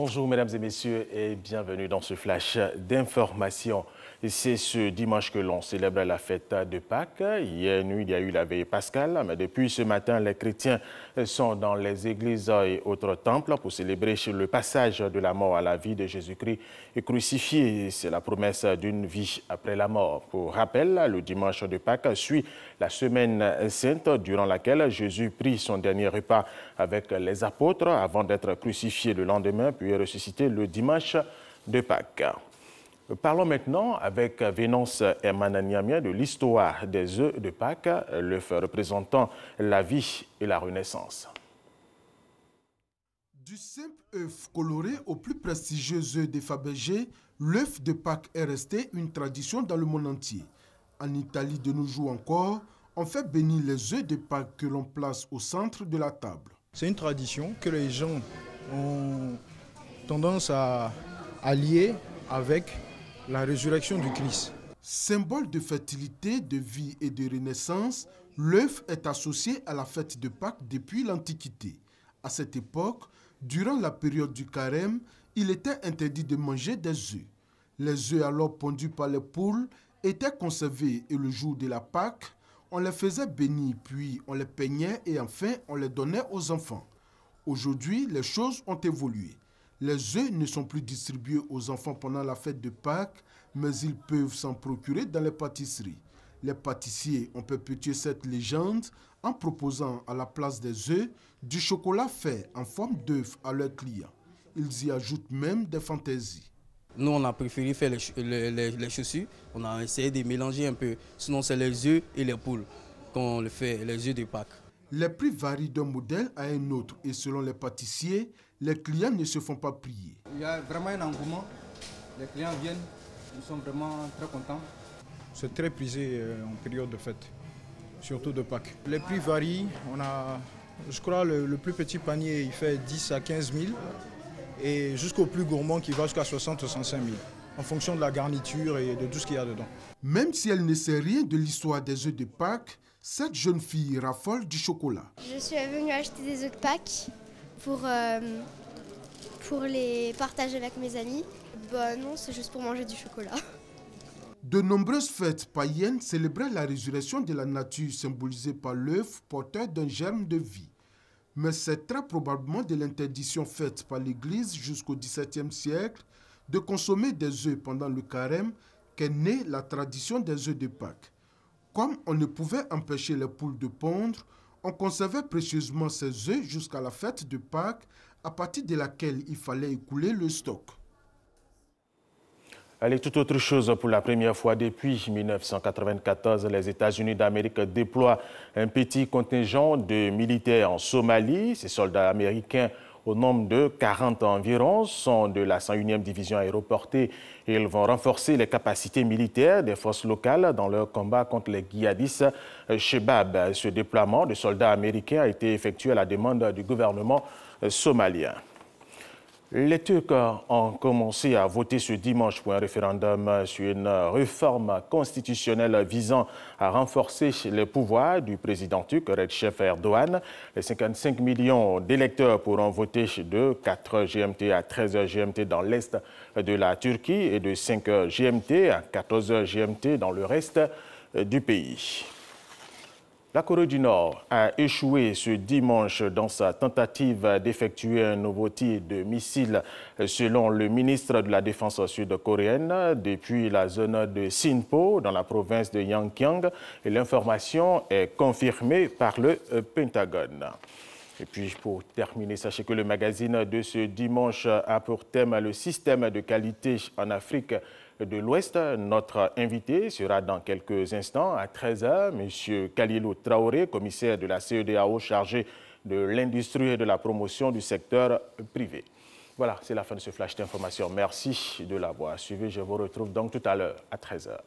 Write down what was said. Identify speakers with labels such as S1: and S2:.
S1: Bonjour mesdames et messieurs et bienvenue dans ce flash d'information. C'est ce dimanche que l'on célèbre la fête de Pâques. Hier nuit, il y a eu la veille pascale, mais depuis ce matin, les chrétiens sont dans les églises et autres temples pour célébrer le passage de la mort à la vie de Jésus-Christ crucifié. C'est la promesse d'une vie après la mort. Pour rappel, le dimanche de Pâques suit la semaine sainte durant laquelle Jésus prit son dernier repas avec les apôtres avant d'être crucifié le lendemain puis ressuscité le dimanche de Pâques. Parlons maintenant avec Vénance Hermananiamia de l'histoire des œufs de Pâques, l'œuf représentant la vie et la renaissance.
S2: Du simple œuf coloré au plus prestigieux œuf des Fabergé, l'œuf de Pâques est resté une tradition dans le monde entier. En Italie, de nos jours encore, on fait bénir les œufs de Pâques que l'on place au centre de la table.
S3: C'est une tradition que les gens ont tendance à lier avec la résurrection du Christ.
S2: Symbole de fertilité, de vie et de renaissance, l'œuf est associé à la fête de Pâques depuis l'Antiquité. À cette époque, durant la période du carême, il était interdit de manger des œufs. Les œufs alors pondus par les poules étaient conservés et le jour de la Pâque, on les faisait bénir, puis on les peignait et enfin on les donnait aux enfants. Aujourd'hui, les choses ont évolué. Les œufs ne sont plus distribués aux enfants pendant la fête de Pâques, mais ils peuvent s'en procurer dans les pâtisseries. Les pâtissiers ont perpétué cette légende en proposant à la place des œufs du chocolat fait en forme d'œuf à leurs clients. Ils y ajoutent même des fantaisies.
S4: Nous, on a préféré faire les chaussures. On a essayé de mélanger un peu. Sinon, c'est les œufs et les poules qu'on fait, les œufs de Pâques.
S2: Les prix varient d'un modèle à un autre et selon les pâtissiers, les clients ne se font pas prier.
S5: Il y a vraiment un engouement. Les clients viennent, ils sont vraiment très contents.
S3: C'est très prisé en période de fête, surtout de Pâques. Les prix varient. On a, je crois, le plus petit panier, il fait 10 à 15 000 et jusqu'au plus gourmand qui va jusqu'à 60 à 65 000 en fonction de la garniture et de tout ce qu'il y a dedans.
S2: Même si elle ne sait rien de l'histoire des œufs de Pâques, cette jeune fille raffole du chocolat.
S6: Je suis venue acheter des œufs de Pâques pour les partager avec mes amis. Bah non, c'est juste pour manger du chocolat.
S2: De nombreuses fêtes païennes célébraient la résurrection de la nature symbolisée par l'œuf porteur d'un germe de vie. Mais c'est très probablement de l'interdiction faite par l'Église jusqu'au XVIIe siècle de consommer des œufs pendant le carême qu'est née la tradition des œufs de Pâques. Comme on ne pouvait empêcher les poules de pondre, on conservait précieusement ces œufs jusqu'à la fête de Pâques, à partir de laquelle il fallait écouler le stock.
S1: Allez, toute autre chose. Pour la première fois depuis 1994, les États-Unis d'Amérique déploient un petit contingent de militaires en Somalie. Ces soldats américains, au nombre de 40 environ, sont de la 101e division aéroportée et ils vont renforcer les capacités militaires des forces locales dans leur combat contre les djihadistes Shebab. Ce déploiement de soldats américains a été effectué à la demande du gouvernement somalien. Les Turcs ont commencé à voter ce dimanche pour un référendum sur une réforme constitutionnelle visant à renforcer les pouvoirs du président turc Recep Erdogan. Les 55 millions d'électeurs pourront voter de 4 GMT à 13 GMT dans l'est de la Turquie et de 5 GMT à 14 GMT dans le reste du pays. La Corée du Nord a échoué ce dimanche dans sa tentative d'effectuer un nouveau tir de missile, selon le ministre de la Défense sud-coréenne, depuis la zone de Sinpo, dans la province de Yangkiang. Et l'information est confirmée par le Pentagone. Et puis, pour terminer, sachez que le magazine de ce dimanche a pour thème le système de qualité en Afrique de l'Ouest. Notre invité sera dans quelques instants à 13h, M. Kalilou Traoré, commissaire de la CEDEAO chargé de l'industrie et de la promotion du secteur privé. Voilà, c'est la fin de ce flash d'information. Merci de l'avoir suivi. Je vous retrouve donc tout à l'heure à 13h.